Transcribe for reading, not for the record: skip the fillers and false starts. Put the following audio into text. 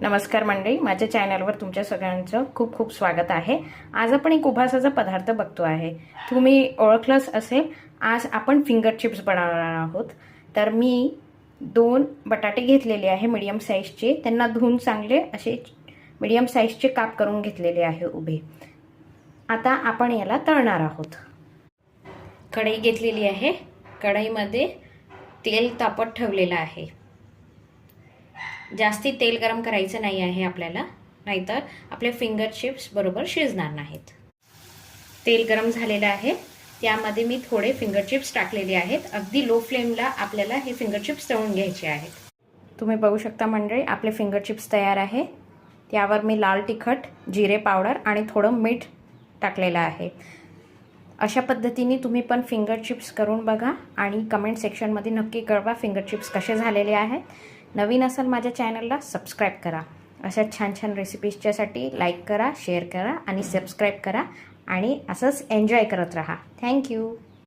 नमस्कार मंडळी, माझ्या चॅनलवर तुमच्या सगळ्यांचं खूप खूप स्वागत आहे। आज आपण एक उपवासाचा पदार्थ बघतो आहे। तुम्ही ओळखलंच असेल, आज आपण फिंगर चिप्स बनवणार आहोत। तर मी 2 बटाटे घेतलेले आहे मीडियम साइजचे, त्यांना धुवून चांगले असे मीडियम साइजचे काप करून घेतलेले आहे उभे। आता आपण याला तळणार आहोत। कढई घेतलेली आहे, कढईमध्ये तेल तापत ठेवलेलं आहे। जास्ती तेल गरम करायचं नाही आहे आपल्याला, नाहीतर आपले फिंगर चिप्स बरोबर शिजणार नाहीत। तेल गरम झालेलं आहे, त्यामध्ये मी थोडे फिंगर चिप्स टाकलेले आहेत। अगदी लो फ्लेमला आपल्याला हे फिंगर चिप्स तळून घ्यायचे आहेत। तुम्ही बघू शकता मंडळी, आपले फिंगर चिप्स तयार आहे। त्यावर मी लाल तिखट, जिरे पावडर आणि थोडं मीठ टाकलेलं आहे। अशा पद्धतीने तुम्ही पण फिंगर चिप्स करून बघा आणि कमेंट सेक्शनमध्ये नक्की कळवा फिंगर चिप्स कसे झालेले आहेत। नवीन असाल माझ्या चॅनलला सबस्क्राईब करा। अशा छान छान रेसिपीजच्यासाठी लाईक करा, शेअर करा आणि सबस्क्राईब करा आणि असंच एन्जॉय करत राहा। थँक्यू।